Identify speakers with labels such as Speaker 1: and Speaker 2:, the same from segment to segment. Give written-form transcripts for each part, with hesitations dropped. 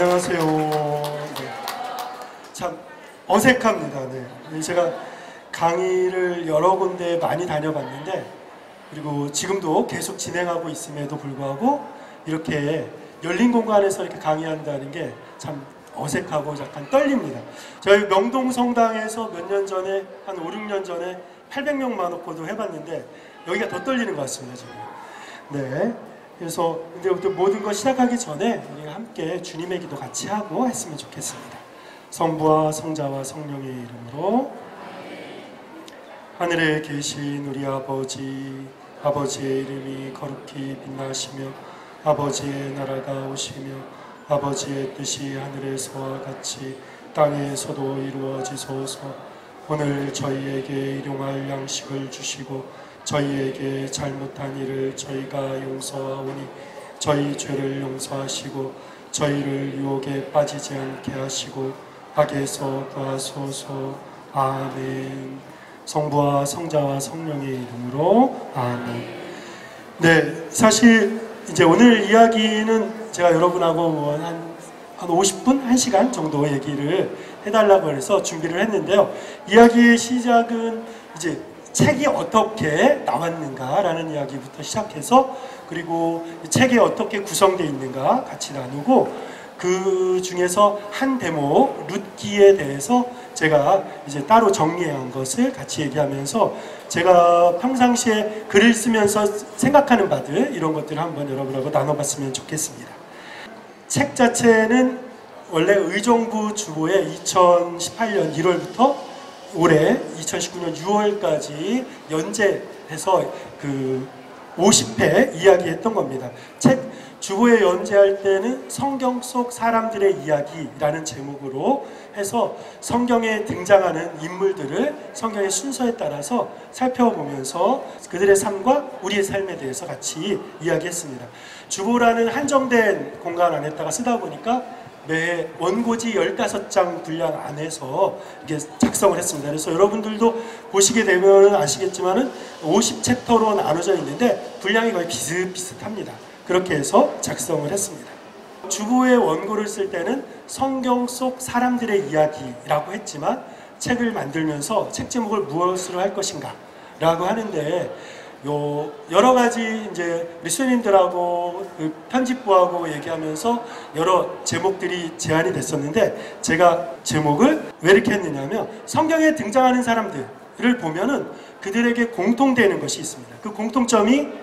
Speaker 1: 안녕하세요. 네. 참 어색합니다. 네. 제가 강의를 여러 군데 많이 다녀봤는데, 그리고 지금도 계속 진행하고 있음에도 불구하고 이렇게 열린 공간에서 이렇게 강의한다는 게 참 어색하고 약간 떨립니다. 저희 명동 성당에서 몇 년 전에, 한 5, 6년 전에 800명 많았고도 해봤는데 여기가 더 떨리는 것 같습니다, 지금. 네. 그래서 근데 모든 거 시작하기 전에 우리가 함께 주님의 기도 같이 하고 했으면 좋겠습니다. 성부와 성자와 성령의 이름으로. 하늘에 계신 우리 아버지, 아버지의 이름이 거룩히 빛나시며 아버지의 나라가 오시며 아버지의 뜻이 하늘에서와 같이 땅에서도 이루어지소서. 오늘 저희에게 일용할 양식을 주시고 저희에게 잘못한 일을 저희가 용서하오니 저희 죄를 용서하시고 저희를 유혹에 빠지지 않게 하시고 악에서 구하소서. 아멘. 성부와 성자와 성령의 이름으로 아멘. 네, 사실 이제 오늘 이야기는 제가 여러분하고 한 50분, 1시간 정도 얘기를 해달라고 해서 준비를 했는데요. 이야기의 시작은 이제 책이 어떻게 나왔는가라는 이야기부터 시작해서, 그리고 책이 어떻게 구성되어 있는가 같이 나누고, 그 중에서 한 대목 룻기에 대해서 제가 이제 따로 정리한 것을 같이 얘기하면서 제가 평상시에 글을 쓰면서 생각하는 바들, 이런 것들을 한번 여러분하고 나눠봤으면 좋겠습니다. 책 자체는 원래 의정부 주보에 2018년 1월부터 올해 2019년 6월까지 연재해서 그 50회 이야기했던 겁니다. 책 주보에 연재할 때는 성경 속 사람들의 이야기라는 제목으로 해서 성경에 등장하는 인물들을 성경의 순서에 따라서 살펴보면서 그들의 삶과 우리의 삶에 대해서 같이 이야기했습니다. 주보라는 한정된 공간 안에다가 쓰다 보니까 매 원고지 15장 분량 안에서 이게 작성을 했습니다. 그래서 여러분들도 보시게 되면 아시겠지만은 50챕터로 나눠져 있는데 분량이 거의 비슷비슷합니다. 그렇게 해서 작성을 했습니다. 주보의 원고를 쓸 때는 성경 속 사람들의 이야기라고 했지만 책을 만들면서 책 제목을 무엇으로 할 것인가 라고 하는데, 여러 가지 이제 우리 수녀님들하고 편집부하고 얘기하면서 여러 제목들이 제안이 됐었는데, 제가 제목을 왜 이렇게 했느냐면, 성경에 등장하는 사람들을 보면은 그들에게 공통되는 것이 있습니다. 그 공통점이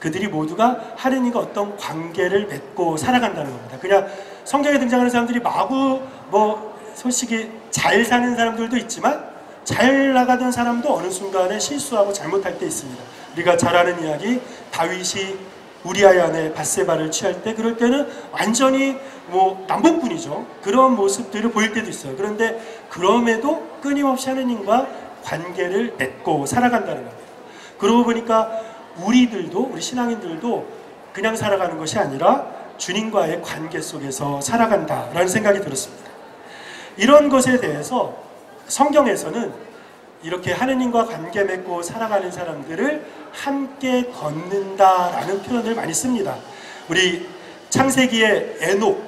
Speaker 1: 그들이 모두가 하느님과 어떤 관계를 맺고 살아간다는 겁니다. 그냥 성경에 등장하는 사람들이 마구 솔직히 잘 사는 사람들도 있지만 잘 나가던 사람도 어느 순간에 실수하고 잘못할 때 있습니다. 우리가 잘 아는 이야기, 다윗이 우리아의 아내 밧세바를 취할 때, 그럴 때는 완전히 남복군이죠. 그런 모습들을 보일 때도 있어요. 그런데 그럼에도 끊임없이 하느님과 관계를 맺고 살아간다는 겁니다. 그러고 보니까 우리들도, 우리 신앙인들도 그냥 살아가는 것이 아니라 주님과의 관계 속에서 살아간다라는 생각이 들었습니다. 이런 것에 대해서 성경에서는 이렇게 하느님과 관계 맺고 살아가는 사람들을 함께 걷는다라는 표현을 많이 씁니다. 우리 창세기의 에녹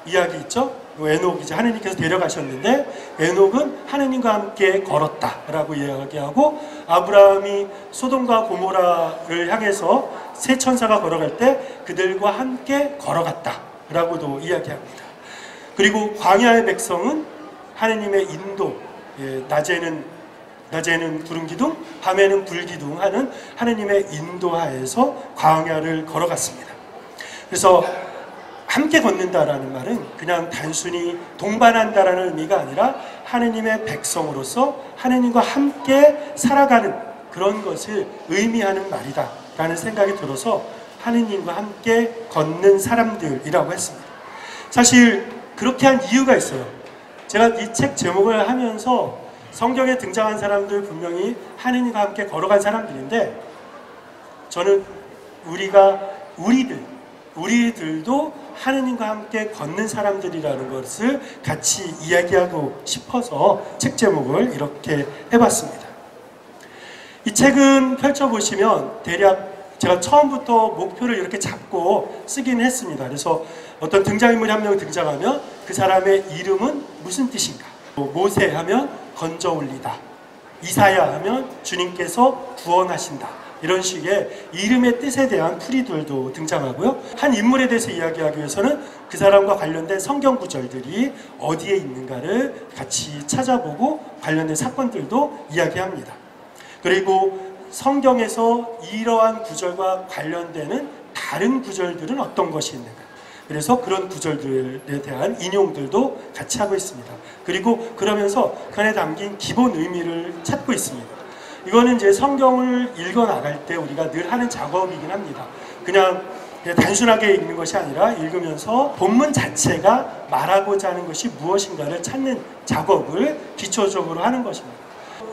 Speaker 1: 이야기 있죠? 에녹 이제 하느님께서 데려가셨는데 에녹은 하느님과 함께 걸었다라고 이야기하고, 아브라함이 소돔과 고모라를 향해서 세 천사가 걸어갈 때 그들과 함께 걸어갔다라고도 이야기합니다. 그리고 광야의 백성은 하느님의 인도, 낮에는 구름 기둥, 밤에는 불 기둥 하는 하느님의 인도하에서 광야를 걸어갔습니다. 그래서 함께 걷는다라는 말은 그냥 단순히 동반한다라는 의미가 아니라 하느님의 백성으로서 하느님과 함께 살아가는 그런 것을 의미하는 말이다 라는 생각이 들어서 하느님과 함께 걷는 사람들이라고 했습니다. 사실 그렇게 한 이유가 있어요. 제가 이 책 제목을 하면서 성경에 등장한 사람들 분명히 하느님과 함께 걸어간 사람들인데, 저는 우리들도 하느님과 함께 걷는 사람들이라는 것을 같이 이야기하고 싶어서 책 제목을 이렇게 해봤습니다. 이 책은 펼쳐보시면 대략 제가 처음부터 목표를 이렇게 잡고 쓰긴 했습니다. 그래서 어떤 등장인물이 한 명 등장하면 그 사람의 이름은 무슨 뜻인가? 모세 하면 건져 올리다, 이사야 하면 주님께서 구원하신다, 이런 식의 이름의 뜻에 대한 풀이들도 등장하고요. 한 인물에 대해서 이야기하기 위해서는 그 사람과 관련된 성경 구절들이 어디에 있는가를 같이 찾아보고 관련된 사건들도 이야기합니다. 그리고 성경에서 이러한 구절과 관련되는 다른 구절들은 어떤 것이 있는가, 그래서 그런 구절들에 대한 인용들도 같이 하고 있습니다. 그리고 그러면서 그 안에 담긴 기본 의미를 찾고 있습니다. 이거는 이제 성경을 읽어 나갈 때 우리가 늘 하는 작업이긴 합니다. 그냥 단순하게 읽는 것이 아니라 읽으면서 본문 자체가 말하고자 하는 것이 무엇인가를 찾는 작업을 기초적으로 하는 것입니다.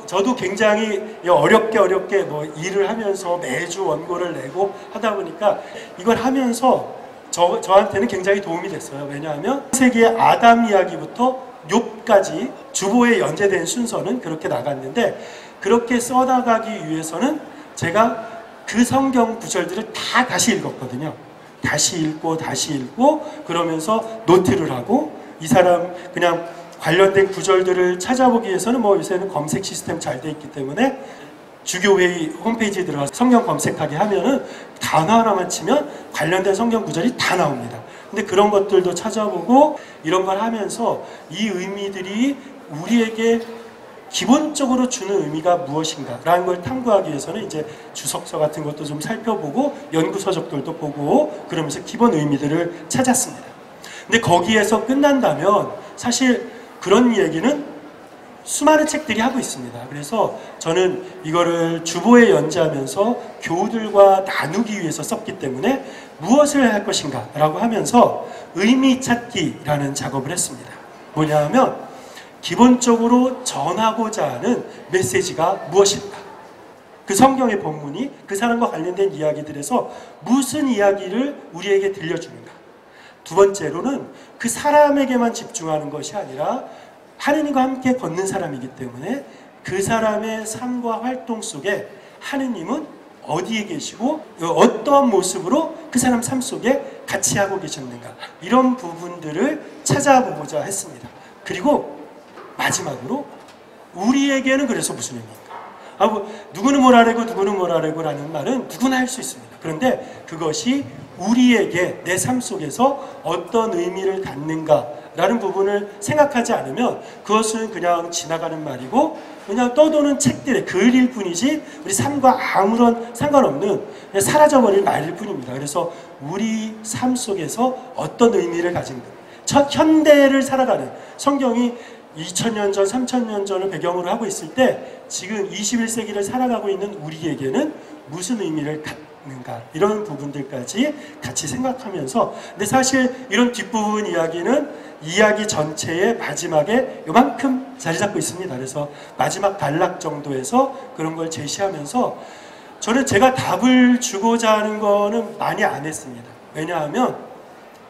Speaker 1: 저도 굉장히 어렵게 뭐 일을 하면서 매주 원고를 내고 하다 보니까 이걸 하면서 저한테는 굉장히 도움이 됐어요. 왜냐하면 세기의 아담 이야기부터 욥까지 주보에 연재된 순서는 그렇게 나갔는데, 그렇게 써나가기 위해서는 제가 그 성경 구절들을 다 다시 읽었거든요. 다시 읽고 그러면서 노트를 하고, 이 사람 그냥 관련된 구절들을 찾아보기 위해서는 뭐 요새는 검색 시스템 잘 돼 있기 때문에 주교회의 홈페이지에 들어가서 성경 검색하게 하면은 단어 하나만 치면 관련된 성경 구절이 다 나옵니다. 근데 그런 것들도 찾아보고 이런 걸 하면서 이 의미들이 우리에게 기본적으로 주는 의미가 무엇인가 라는 걸 탐구하기 위해서는 이제 주석서 같은 것도 좀 살펴보고 연구서적들도 보고 그러면서 기본 의미들을 찾았습니다. 근데 거기에서 끝난다면 사실 그런 얘기는 수많은 책들이 하고 있습니다. 그래서 저는 이거를 주보에 연재하면서 교우들과 나누기 위해서 썼기 때문에 무엇을 할 것인가 라고 하면서 의미 찾기라는 작업을 했습니다. 뭐냐 하면 기본적으로 전하고자 하는 메시지가 무엇인가, 그 성경의 본문이 그 사람과 관련된 이야기들에서 무슨 이야기를 우리에게 들려주는가, 두 번째로는 그 사람에게만 집중하는 것이 아니라 하느님과 함께 걷는 사람이기 때문에 그 사람의 삶과 활동 속에 하느님은 어디에 계시고 어떠한 모습으로 그 사람 삶 속에 같이 하고 계셨는가, 이런 부분들을 찾아보고자 했습니다. 그리고 마지막으로 우리에게는 그래서 무슨 의미인가, 누구는 뭐라래고 누구는 뭐라래고 라는 말은 누구나 할 수 있습니다. 그런데 그것이 우리에게 내 삶 속에서 어떤 의미를 갖는가 라는 부분을 생각하지 않으면 그것은 그냥 지나가는 말이고 그냥 떠도는 책들의 글일 뿐이지 우리 삶과 아무런 상관없는 그냥 사라져버릴 말일 뿐입니다. 그래서 우리 삶 속에서 어떤 의미를 가진 현대를 살아가는, 성경이 2000년 전, 3000년 전을 배경으로 하고 있을 때 지금 21세기를 살아가고 있는 우리에게는 무슨 의미를 갖는가, 이런 부분들까지 같이 생각하면서, 근데 사실 이런 뒷부분 이야기는 이야기 전체의 마지막에 요만큼 자리 잡고 있습니다. 그래서 마지막 단락 정도에서 그런 걸 제시하면서 저는 제가 답을 주고자 하는 거는 많이 안 했습니다. 왜냐하면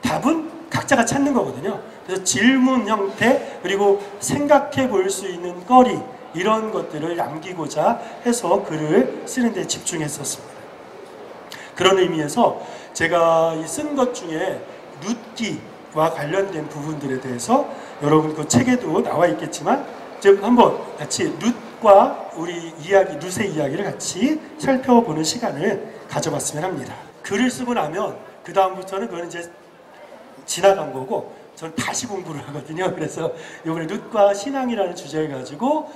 Speaker 1: 답은 각자가 찾는 거거든요. 그래서 질문 형태, 그리고 생각해 볼 수 있는 거리, 이런 것들을 남기고자 해서 글을 쓰는 데 집중했었습니다. 그런 의미에서 제가 쓴 것 중에 룻기와 관련된 부분들에 대해서 여러분 그 책에도 나와 있겠지만 지금 한번 같이 룻과 우리 이야기, 룻의 이야기를 같이 살펴보는 시간을 가져봤으면 합니다. 글을 쓰고 나면 그 다음부터는 그건 이제 지나간 거고 저는 다시 공부를 하거든요. 그래서 이번에 룻과 신앙이라는 주제를 가지고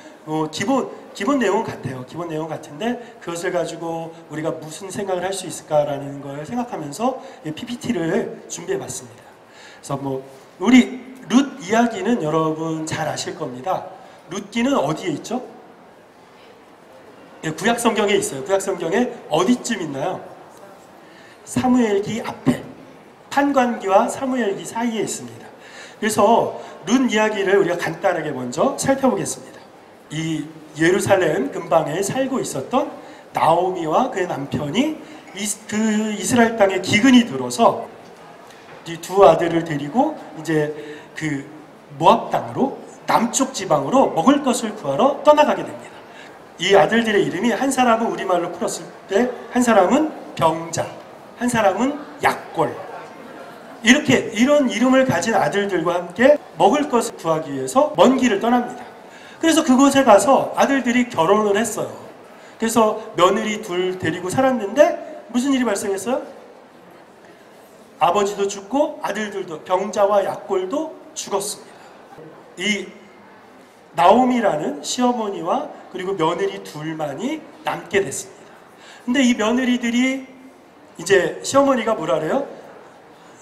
Speaker 1: 기본 내용은 같아요. 기본 내용은 같은데 그것을 가지고 우리가 무슨 생각을 할 수 있을까라는 걸 생각하면서 PPT를 준비해 봤습니다. 그래서 우리 룻 이야기는 여러분 잘 아실 겁니다. 룻기는 어디에 있죠? 구약 성경에 있어요. 구약 성경에 어디쯤 있나요? 사무엘기 앞에, 판관기와 사무엘기 사이에 있습니다. 그래서 룻 이야기를 우리가 간단하게 먼저 살펴보겠습니다. 이 예루살렘 근방에 살고 있었던 나오미와 그의 남편이 그 이스라엘 땅에 기근이 들어서 이 두 아들을 데리고 이제 그 모압 땅으로, 남쪽 지방으로 먹을 것을 구하러 떠나가게 됩니다. 이 아들들의 이름이 한 사람은 우리말로 풀었을 때 한 사람은 병자, 한 사람은 약골. 이렇게 이런 이름을 가진 아들들과 함께 먹을 것을 구하기 위해서 먼 길을 떠납니다. 그래서 그곳에 가서 아들들이 결혼을 했어요. 그래서 며느리 둘 데리고 살았는데 무슨 일이 발생했어요? 아버지도 죽고 아들들도, 병자와 약골도 죽었습니다. 이 나오미라는 시어머니와 그리고 며느리 둘만이 남게 됐습니다. 근데 이 며느리들이 이제 시어머니가 뭐라 그래요?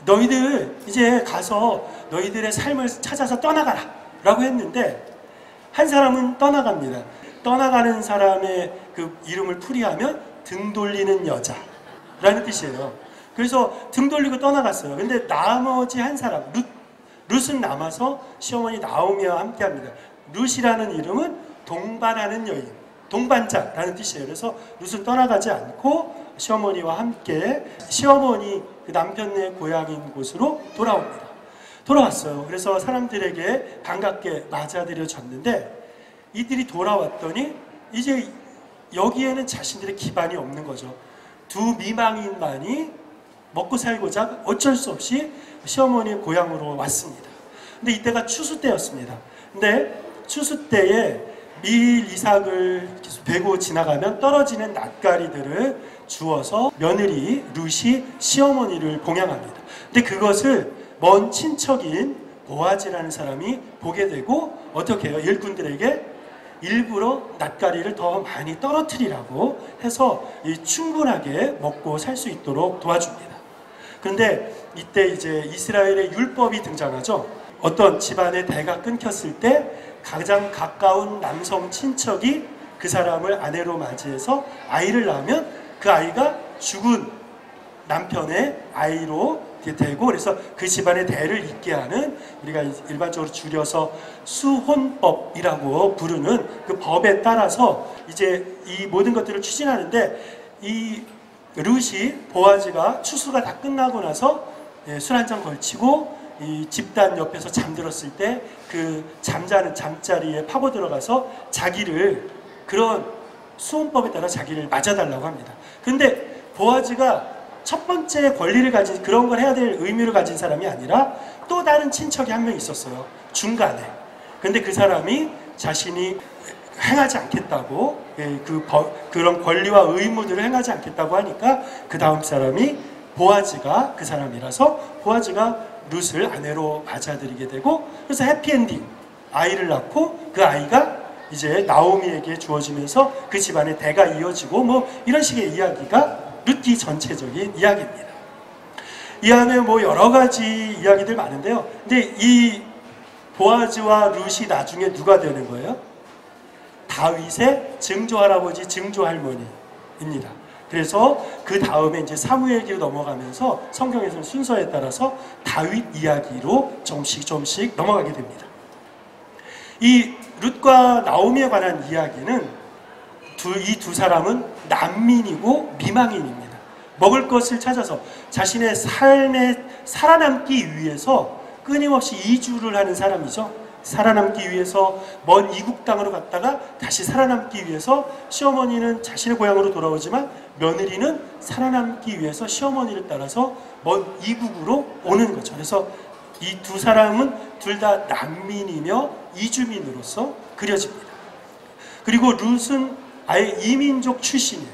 Speaker 1: 너희들 이제 가서 너희들의 삶을 찾아서 떠나가라 라고 했는데 한 사람은 떠나갑니다. 떠나가는 사람의 그 이름을 풀이하면 등 돌리는 여자라는 뜻이에요. 그래서 등 돌리고 떠나갔어요. 근데 나머지 한 사람, 룻은 남아서 시어머니 나오미와 함께 합니다. 룻이라는 이름은 동반하는 여인, 동반자라는 뜻이에요. 그래서 룻은 떠나가지 않고 시어머니와 함께 시어머니 그 남편네 고향인 곳으로 돌아옵니다. 돌아왔어요. 그래서 사람들에게 반갑게 맞아들여졌는데 이들이 돌아왔더니 이제 여기에는 자신들의 기반이 없는 거죠. 두 미망인만이 먹고 살고자 어쩔 수 없이 시어머니의 고향으로 왔습니다. 근데 이때가 추수 때였습니다. 근데 추수 때에 밀 이삭을 베고 지나가면 떨어지는 낫가리들을 주어서 며느리 룻이 시어머니를 봉양합니다. 근데 그것을 먼 친척인 보아즈라는 사람이 보게 되고 어떻게 해요? 일꾼들에게 일부러 낫가리를 더 많이 떨어뜨리라고 해서 충분하게 먹고 살 수 있도록 도와줍니다. 그런데 이때 이제 이스라엘의 율법이 등장하죠. 어떤 집안의 대가 끊겼을 때 가장 가까운 남성 친척이 그 사람을 아내로 맞이해서 아이를 낳으면 그 아이가 죽은 남편의 아이로 되고, 그래서 그 집안의 대를 잇게 하는, 우리가 일반적으로 줄여서 수혼법이라고 부르는 그 법에 따라서 이제 이 모든 것들을 추진하는데, 이 룻이 보아즈가 추수가 다 끝나고 나서 술 한잔 걸치고 이 집단 옆에서 잠들었을 때 그 잠자는 잠자리에 파고 들어가서 자기를, 그런 수혼법에 따라 자기를 맞아달라고 합니다. 근데 보아즈가 첫 번째 권리를 가진, 그런 걸 해야 될 의무를 가진 사람이 아니라 또 다른 친척이 한 명 있었어요. 중간에. 근데 그 사람이 자신이 행하지 않겠다고, 그런 권리와 의무들을 행하지 않겠다고 하니까 그 다음 사람이 보아즈가 그 사람이라서 보아즈가 룻을 아내로 맞아들이게 되고, 그래서 해피엔딩, 아이를 낳고 그 아이가 이제 나오미에게 주어지면서 그 집안의 대가 이어지고 뭐 이런 식의 이야기가 룻기 전체적인 이야기입니다. 이 안에 뭐 여러 가지 이야기들 많은데요. 근데 이 보아즈와 룻이 나중에 누가 되는 거예요? 다윗의 증조할아버지, 증조할머니입니다. 그래서 그 다음에 이제 사무엘기로 넘어가면서 성경에서는 순서에 따라서 다윗 이야기로 조금씩 넘어가게 됩니다. 이 룻과 나오미에 관한 이야기는 이 두 사람은 난민이고 미망인입니다. 먹을 것을 찾아서 자신의 삶에 살아남기 위해서 끊임없이 이주를 하는 사람이죠. 살아남기 위해서 먼 이국 땅으로 갔다가 다시 살아남기 위해서, 시어머니는 자신의 고향으로 돌아오지만 며느리는 살아남기 위해서 시어머니를 따라서 먼 이국으로 오는 거죠. 그래서 이 두 사람은 둘 다 난민이며 이주민으로서 그려집니다. 그리고 룻은 아예 이민족 출신이에요.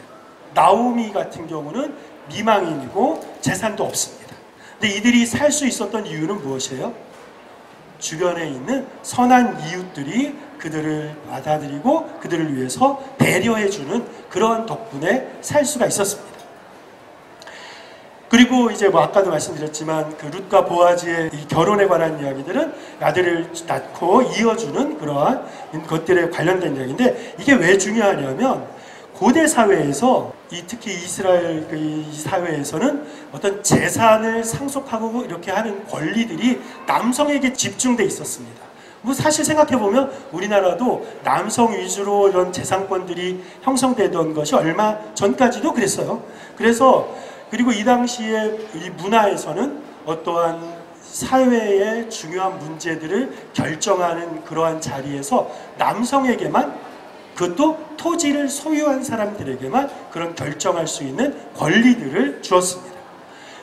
Speaker 1: 나오미 같은 경우는 미망인이고 재산도 없습니다. 근데 이들이 살 수 있었던 이유는 무엇이에요? 주변에 있는 선한 이웃들이 그들을 받아들이고 그들을 위해서 배려해주는 그러한 덕분에 살 수가 있었습니다. 그리고 이제 뭐 아까도 말씀드렸지만 그 룻과 보아즈의 이 결혼에 관한 이야기들은 아들을 낳고 이어주는 그러한 것들에 관련된 이야기인데, 이게 왜 중요하냐면 고대 사회에서 특히 이스라엘 이 사회에서는 어떤 재산을 상속하고 이렇게 하는 권리들이 남성에게 집중돼 있었습니다. 뭐 사실 생각해보면 우리나라도 남성 위주로 이런 재산권들이 형성되던 것이 얼마 전까지도 그랬어요. 그리고 이 당시에 이 문화에서는 어떠한 사회의 중요한 문제들을 결정하는 그러한 자리에서 남성에게만 그것도 토지를 소유한 사람들에게만 그런 결정할 수 있는 권리들을 주었습니다.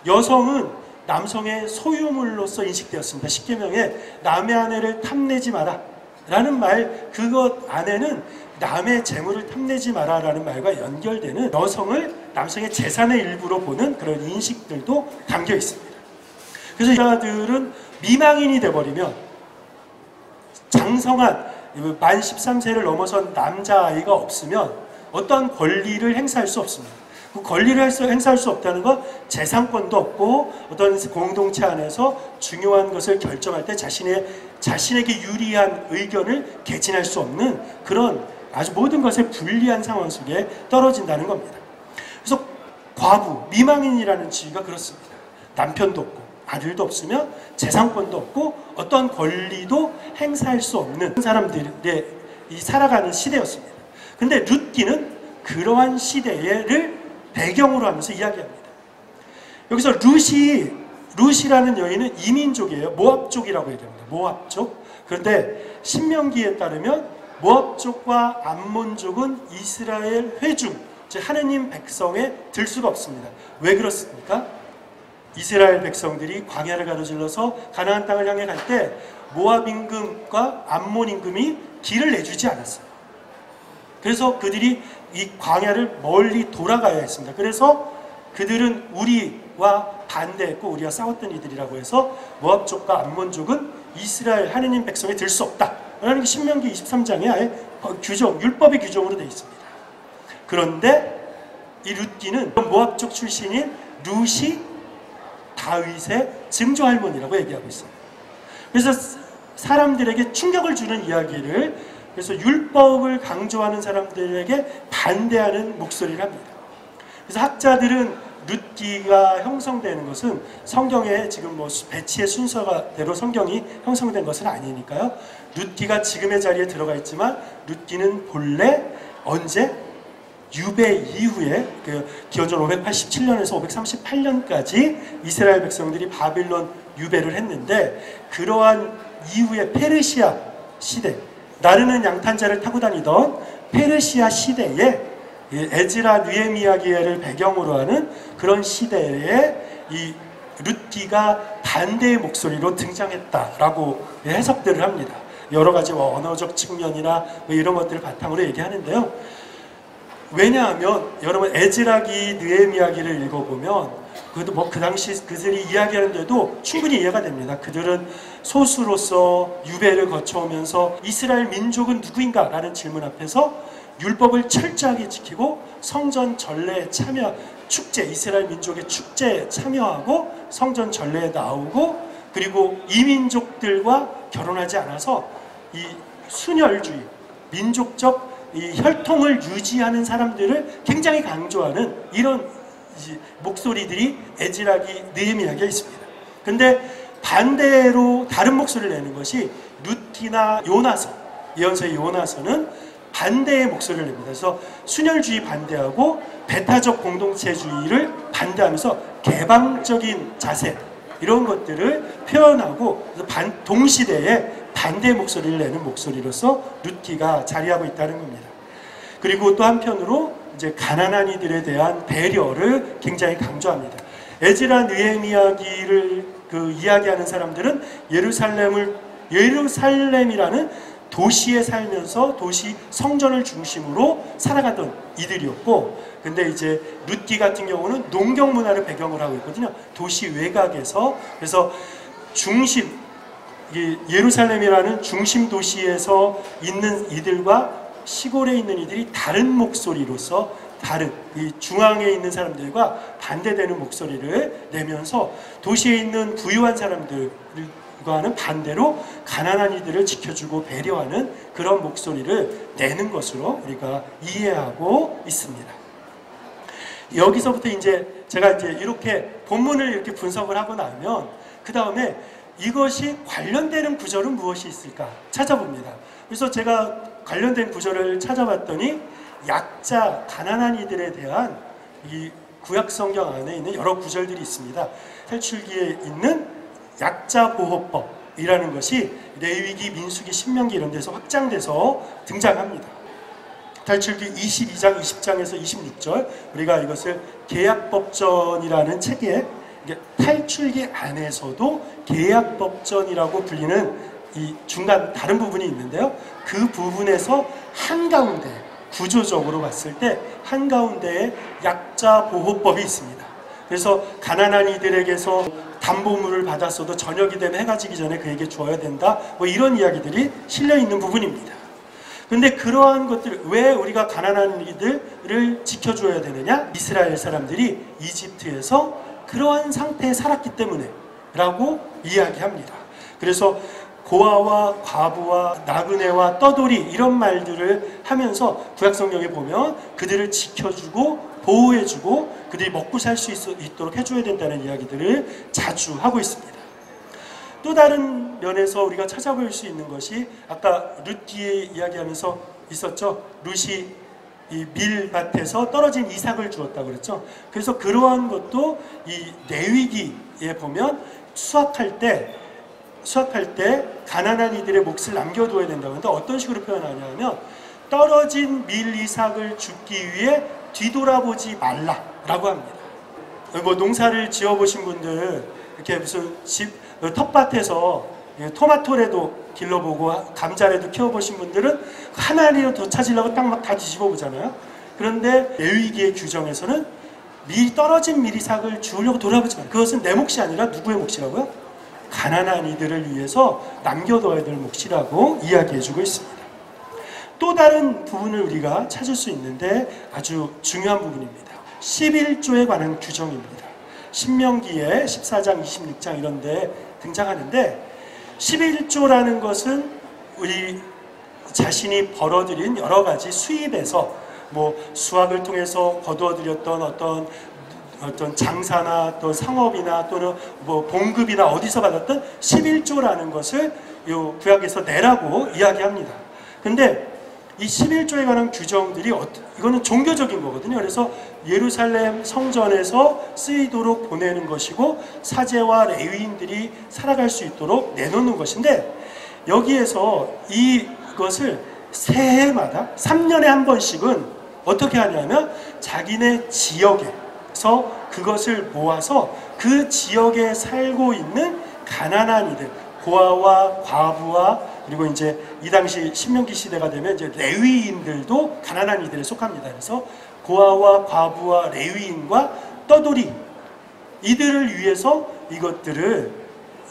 Speaker 1: 여성은 남성의 소유물로서 인식되었습니다. 십계명에 남의 아내를 탐내지 마라 라는 말, 그것 안에는 남의 재물을 탐내지 마라 라는 말과 연결되는 여성을 남성의 재산의 일부로 보는 그런 인식들도 담겨 있습니다. 그래서 여자들은 미망인이 되어버리면 장성한 만 13세를 넘어선 남자아이가 없으면 어떠한 권리를 행사할 수 없습니다. 그 권리를 행사할 수 없다는 건 재산권도 없고 어떤 공동체 안에서 중요한 것을 결정할 때 자신에게 유리한 의견을 개진할 수 없는 그런 아주 모든 것에 불리한 상황 속에 떨어진다는 겁니다. 그래서 과부, 미망인이라는 지위가 그렇습니다. 남편도 없고 아들도 없으면 재산권도 없고 어떤 권리도 행사할 수 없는 사람들의 살아가는 시대였습니다. 근데 룻기는 그러한 시대를 배경으로 하면서 이야기합니다. 여기서 룻이라는 여인은 이민족이에요. 모압족이라고 얘기합니다. 모압족. 그런데 신명기에 따르면 모압족과 암몬족은 이스라엘 회중, 즉 하느님 백성에 들 수가 없습니다. 왜 그렇습니까? 이스라엘 백성들이 광야를 가로질러서 가나안 땅을 향해 갈 때 모압 임금과 암몬 임금이 길을 내주지 않았어요. 그래서 그들이 이 광야를 멀리 돌아가야 했습니다. 그래서 그들은 우리와 반대했고 우리와 싸웠던 이들이라고 해서 모압족과 암몬족은 이스라엘 하느님 백성에 들 수 없다 라는 게 신명기 23장에 아예 규정, 율법의 규정으로 되어 있습니다. 그런데 이 룻기는 모압족 출신인 룻이 다윗의 증조할머니라고 얘기하고 있어요. 그래서 사람들에게 충격을 주는 이야기를, 그래서 율법을 강조하는 사람들에게 반대하는 목소리를 합니다. 그래서 학자들은 룻기가 형성되는 것은 성경에 지금 배치의 순서대로 성경이 형성된 것은 아니니까요. 룻기가 지금의 자리에 들어가 있지만 룻기는 본래 언제? 유배 이후에 기원전 587년에서 538년까지 이스라엘 백성들이 바빌론 유배를 했는데, 그러한 이후에 페르시아 시대, 나르는 양탄자를 타고 다니던 페르시아 시대에 에즈라 느헤미야기를 배경으로 하는 그런 시대에 이 룻기가 반대의 목소리로 등장했다라고 해석들을 합니다. 여러 가지 언어적 측면이나 이런 것들을 바탕으로 얘기하는데요. 왜냐하면 여러분 에즈라기, 느헤미야기를 읽어보면 그것도 그 당시 그들이 이야기하는데도 충분히 이해가 됩니다. 그들은 소수로서 유배를 거쳐오면서 이스라엘 민족은 누구인가? 라는 질문 앞에서 율법을 철저하게 지키고 성전 전례에 참여, 축제, 이스라엘 민족의 축제에 참여하고 성전 전례에 나오고, 그리고 이민족들과 결혼하지 않아서 이 순혈주의, 민족적 이 혈통을 유지하는 사람들을 굉장히 강조하는 이런 목소리들이 에즈라기, 느헤미야기에 있습니다. 근데 반대로 다른 목소리를 내는 것이 룻기나 요나서, 예언서의 요나서는 반대의 목소리를 냅니다. 그래서 순혈주의 반대하고 배타적 공동체주의를 반대하면서 개방적인 자세, 이런 것들을 표현하고 동시대에 반대의 목소리를 내는 목소리로서 룻기가 자리하고 있다는 겁니다. 그리고 또 한편으로 이제 가난한 이들에 대한 배려를 굉장히 강조합니다. 에즈라 느헤미야기를 이야기하는 사람들은 예루살렘이라는 도시에 살면서 도시 성전을 중심으로 살아가던 이들이었고, 근데 이제 룻기 같은 경우는 농경 문화를 배경으로 하고 있거든요. 도시 외곽에서. 그래서 예루살렘이라는 중심 도시에서 있는 이들과 시골에 있는 이들이 다른 목소리로서 다른 이 중앙에 있는 사람들과 반대되는 목소리를 내면서 도시에 있는 부유한 사람들과는 반대로 가난한 이들을 지켜주고 배려하는 그런 목소리를 내는 것으로 우리가 이해하고 있습니다. 여기서부터 이제 제가 이렇게 본문을 이렇게 분석을 하고 나면 그 다음에 이것이 관련되는 구절은 무엇이 있을까 찾아봅니다. 그래서 제가 관련된 구절을 찾아봤더니 약자, 가난한 이들에 대한 이 구약성경 안에 있는 여러 구절들이 있습니다. 탈출기에 있는 약자보호법이라는 것이 레위기, 민수기, 신명기 이런 데서 확장돼서 등장합니다. 탈출기 22장 20장에서 26절 우리가 이것을 계약법전이라는 책에 탈출기 안에서도 계약법전이라고 불리는 이 중간 다른 부분이 있는데요. 그 부분에서 한가운데 구조적으로 봤을 때 한가운데에 약자 보호법이 있습니다. 그래서 가난한 이들에게서 담보물을 받았어도 저녁이 되면 해가 지기 전에 그에게 주어야 된다. 뭐 이런 이야기들이 실려 있는 부분입니다. 근데 그러한 것들 왜 우리가 가난한 이들을 지켜줘야 되느냐? 이스라엘 사람들이 이집트에서 그러한 상태에 살았기 때문에 라고 이야기합니다. 그래서 고아와 과부와 나그네와 떠돌이 이런 말들을 하면서 구약성경에 보면 그들을 지켜주고 보호해주고 그들이 먹고 살 수 있도록 해줘야 된다는 이야기들을 자주 하고 있습니다. 또 다른 면에서 우리가 찾아볼 수 있는 것이 아까 룻 뒤에 이야기하면서 있었죠. 룻이 이 밀밭에서 떨어진 이삭을 주었다고 그랬죠. 그래서 그러한 것도 이 레위기에 보면 수확할 때 가난한 이들의 몫을 남겨둬야 된다고 하는데 어떤 식으로 표현하냐면 떨어진 밀 이삭을 줍기 위해 뒤돌아보지 말라라고 합니다. 뭐 농사를 지어보신 분들 이렇게 무슨 텃밭에서 토마토라도 길러보고 감자라도 키워보신 분들은 하나라도 더 찾으려고 딱 막 다 뒤집어 보잖아요. 그런데 레위기의 규정에서는 떨어진 밀이삭을 주우려고 돌아보지 마. 그것은 내 몫이 아니라 누구의 몫이라고요? 가난한 이들을 위해서 남겨둬야 될 몫이라고 이야기해주고 있습니다. 또 다른 부분을 우리가 찾을 수 있는데 아주 중요한 부분입니다. 11조에 관한 규정입니다. 신명기에 14장, 26장 이런 데 등장하는데 11조라는 것은 우리 자신이 벌어들인 여러 가지 수입에서 뭐 수확을 통해서 거두어들였던 어떤 장사나 또 상업이나 또는 뭐 봉급이나 어디서 받았던 11조라는 것을 요 구약에서 내라고 이야기합니다. 근데 이 11조에 관한 규정들이 이거는 종교적인 거거든요. 그래서 예루살렘 성전에서 쓰이도록 보내는 것이고 사제와 레위인들이 살아갈 수 있도록 내놓는 것인데 여기에서 이것을 새해마다 3년에 한 번씩은 어떻게 하냐면 자기네 지역에서 그것을 모아서 그 지역에 살고 있는 가난한 이들, 고아와 과부와 그리고 이제 이 당시 신명기 시대가 되면 이제 레위인들도 가난한 이들에 속합니다. 그래서 고아와 과부와 레위인과 떠돌이 이들을 위해서 이것들을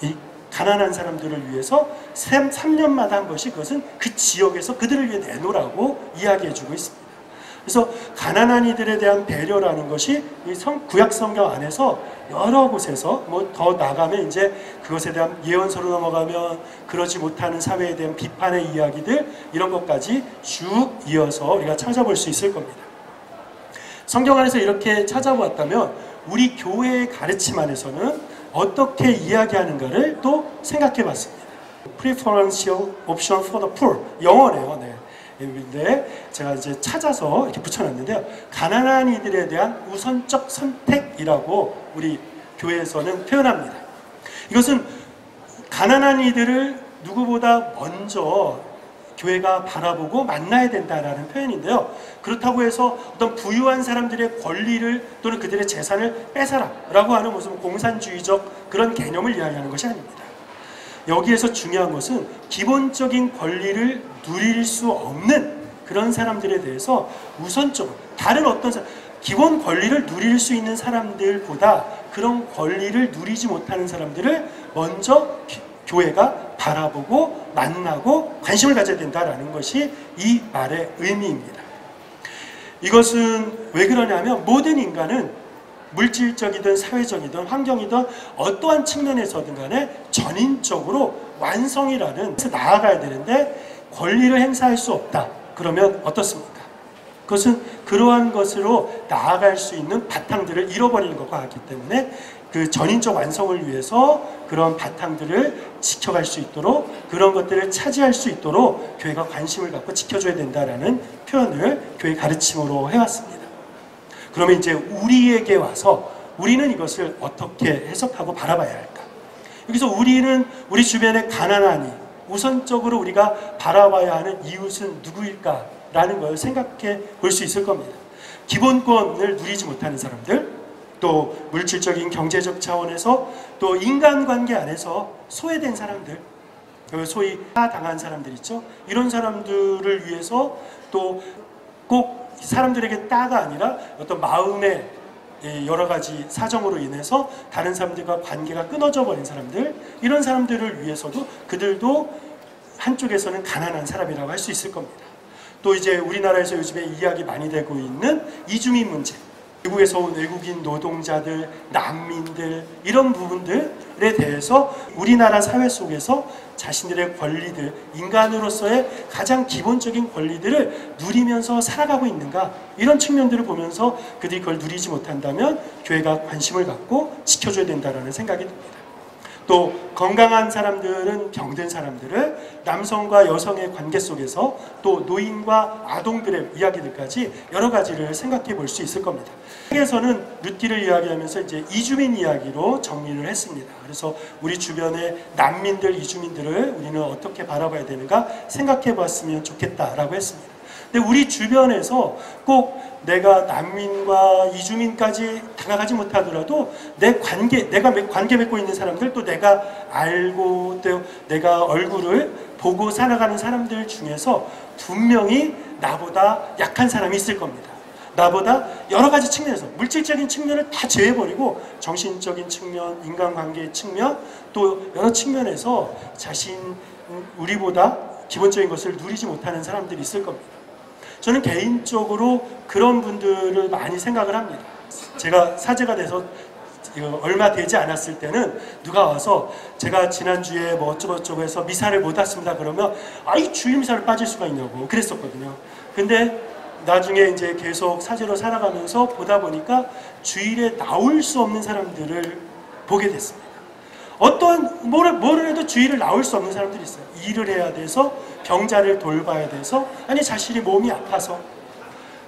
Speaker 1: 이 가난한 사람들을 위해서 3년마다 한 번씩 그것은 그 지역에서 그들을 위해 내놓으라고 이야기해주고 있습니다. 그래서 가난한 이들에 대한 배려라는 것이 이 구약 성경 안에서 여러 곳에서 뭐 더 나가면 이제 그것에 대한 예언서로 넘어가면 그러지 못하는 사회에 대한 비판의 이야기들 이런 것까지 쭉 이어서 우리가 찾아볼 수 있을 겁니다. 성경 안에서 이렇게 찾아보았다면 우리 교회의 가르침 안에서는 어떻게 이야기하는가를 또 생각해 봤습니다. Preferential option for the poor. 영어네요. 네. 근데 제가 이제 찾아서 이렇게 붙여놨는데요. 가난한 이들에 대한 우선적 선택이라고 우리 교회에서는 표현합니다. 이것은 가난한 이들을 누구보다 먼저 교회가 바라보고 만나야 된다라는 표현인데요. 그렇다고 해서 어떤 부유한 사람들의 권리를 또는 그들의 재산을 뺏어라라고 하는 무슨 공산주의적 그런 개념을 이야기하는 것이 아닙니다. 여기에서 중요한 것은 기본적인 권리를 누릴 수 없는 그런 사람들에 대해서 우선적으로 다른 어떤 기본 권리를 누릴 수 있는 사람들보다 그런 권리를 누리지 못하는 사람들을 먼저 교회가 바라보고 만나고 관심을 가져야 된다는 것이 이 말의 의미입니다. 이것은 왜 그러냐면 모든 인간은 물질적이든 사회적이든 환경이든 어떠한 측면에서든 간에 전인적으로 완성이라는 나아가야 되는데 권리를 행사할 수 없다. 그러면 어떻습니까? 그것은 그러한 것으로 나아갈 수 있는 바탕들을 잃어버리는 것과 같기 때문에 그 전인적 완성을 위해서 그런 바탕들을 지켜갈 수 있도록 그런 것들을 차지할 수 있도록 교회가 관심을 갖고 지켜줘야 된다라는 표현을 교회 가르침으로 해왔습니다. 그러면 이제 우리에게 와서 우리는 이것을 어떻게 해석하고 바라봐야 할까? 여기서 우리는 우리 주변에 가난하니 우선적으로 우리가 바라봐야 하는 이웃은 누구일까? 라는 걸 생각해 볼 수 있을 겁니다. 기본권을 누리지 못하는 사람들, 또 물질적인 경제적 차원에서, 또 인간관계 안에서 소외된 사람들, 소위 당한 사람들 있죠. 이런 사람들을 위해서 또 꼭 사람들에게 따가 아니라 어떤 마음의 여러 가지 사정으로 인해서 다른 사람들과 관계가 끊어져 버린 사람들, 이런 사람들을 위해서도 그들도 한쪽에서는 가난한 사람이라고 할 수 있을 겁니다. 또 이제 우리나라에서 요즘에 이야기 많이 되고 있는 이주민 문제, 외국에서 온 외국인 노동자들, 난민들, 이런 부분들에 대해서 우리나라 사회 속에서 자신들의 권리들, 인간으로서의 가장 기본적인 권리들을 누리면서 살아가고 있는가, 이런 측면들을 보면서 그들이 그걸 누리지 못한다면 교회가 관심을 갖고 지켜줘야 된다는 생각이 듭니다. 또 건강한 사람들은 병든 사람들을, 남성과 여성의 관계 속에서 또 노인과 아동들의 이야기들까지 여러 가지를 생각해 볼 수 있을 겁니다. 책에서는 루티를 이야기하면서 이제 이주민 이야기로 정리를 했습니다. 그래서 우리 주변의 난민들, 이주민들을 우리는 어떻게 바라봐야 되는가 생각해 봤으면 좋겠다라고 했습니다. 근데 우리 주변에서 꼭 내가 난민과 이주민까지 다가가지 못하더라도 내가 관계 맺고 있는 사람들, 또 내가 알고 또 내가 얼굴을 보고 살아가는 사람들 중에서 분명히 나보다 약한 사람이 있을 겁니다. 나보다 여러 가지 측면에서, 물질적인 측면을 다 제외해버리고 정신적인 측면, 인간관계의 측면, 또 여러 측면에서 우리보다 기본적인 것을 누리지 못하는 사람들이 있을 겁니다. 저는 개인적으로 그런 분들을 많이 생각을 합니다. 제가 사제가 돼서 얼마 되지 않았을 때는 누가 와서 제가 지난주에 뭐 어쩌고저쩌고 해서 미사를 못 왔습니다 그러면 이 주일 미사를 빠질 수가 있냐고 그랬었거든요. 근데 나중에 이제 계속 사제로 살아가면서 보다 보니까 주일에 나올 수 없는 사람들을 보게 됐습니다. 뭐를 해도 주일을 나올 수 없는 사람들이 있어요. 일을 해야 돼서, 병자를 돌봐야 돼서, 아니 자신이 몸이 아파서.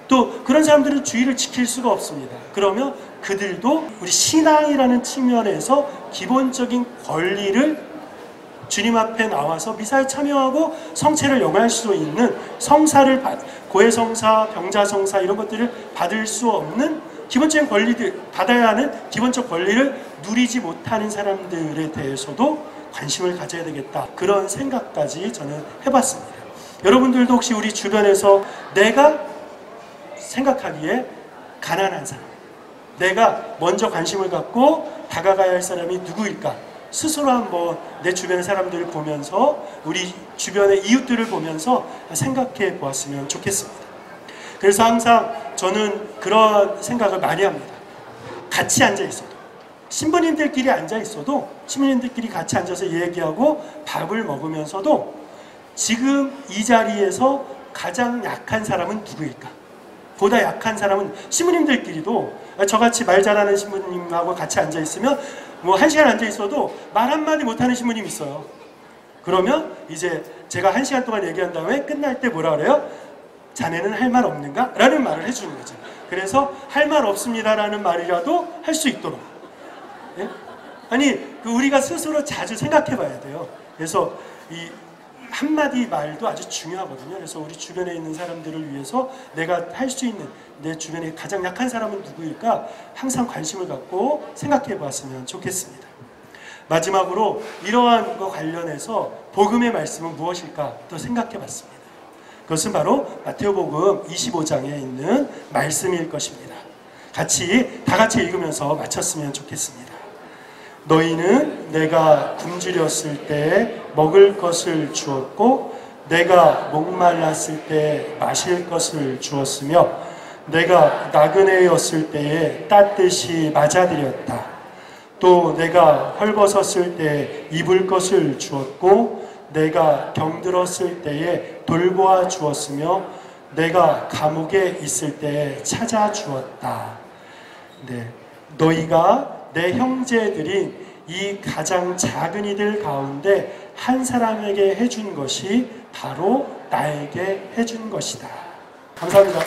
Speaker 1: 또 그런 사람들은 주일을 지킬 수가 없습니다. 그러면 그들도 우리 신앙이라는 측면에서 기본적인 권리를 주님 앞에 나와서 미사에 참여하고 성체를 영할 수 있는 성사를, 고해성사, 병자성사 이런 것들을 받을 수 없는 기본적인 권리들, 받아야 하는 기본적 권리를 누리지 못하는 사람들에 대해서도 관심을 가져야 되겠다, 그런 생각까지 저는 해봤습니다. 여러분들도 혹시 우리 주변에서 내가 생각하기에 가난한 사람, 내가 먼저 관심을 갖고 다가가야 할 사람이 누구일까, 스스로 한번 내 주변의 사람들을 보면서, 우리 주변의 이웃들을 보면서 생각해 보았으면 좋겠습니다. 그래서 항상 저는 그런 생각을 많이 합니다. 같이 앉아 있어도, 신부님들끼리 앉아 있어도, 신부님들끼리 같이 앉아서 얘기하고 밥을 먹으면서도 지금 이 자리에서 가장 약한 사람은 누구일까? 보다 약한 사람은, 신부님들끼리도 저같이 말 잘하는 신부님하고 같이 앉아 있으면 뭐 1시간 앉아 있어도 말 한마디 못하는 신부님이 있어요. 그러면 이제 제가 1시간 동안 얘기한 다음에 끝날 때 뭐라 그래요? 자네는 할 말 없는가? 라는 말을 해주는 거죠. 그래서 할 말 없습니다 라는 말이라도 할 수 있도록, 예? 아니 우리가 스스로 자주 생각해 봐야 돼요. 그래서 이 한마디 말도 아주 중요하거든요. 그래서 우리 주변에 있는 사람들을 위해서 내가 할 수 있는, 내 주변에 가장 약한 사람은 누구일까 항상 관심을 갖고 생각해 보았으면 좋겠습니다. 마지막으로 이러한 것 관련해서 복음의 말씀은 무엇일까 또 생각해 봤습니다. 그것은 바로 마태복음 25장에 있는 말씀일 것입니다. 다 같이 읽으면서 마쳤으면 좋겠습니다. 너희는 내가 굶주렸을 때 먹을 것을 주었고, 내가 목말랐을 때 마실 것을 주었으며, 내가 나그네였을 때에 따뜻이 맞아들였다. 또 내가 헐벗었을 때 입을 것을 주었고, 내가 병들었을 때에 돌보아 주었으며, 내가 감옥에 있을 때에 찾아 주었다. 네, 너희가 내 형제들인 이 가장 작은 이들 가운데 한 사람에게 해준 것이 바로 나에게 해준 것이다. 감사합니다.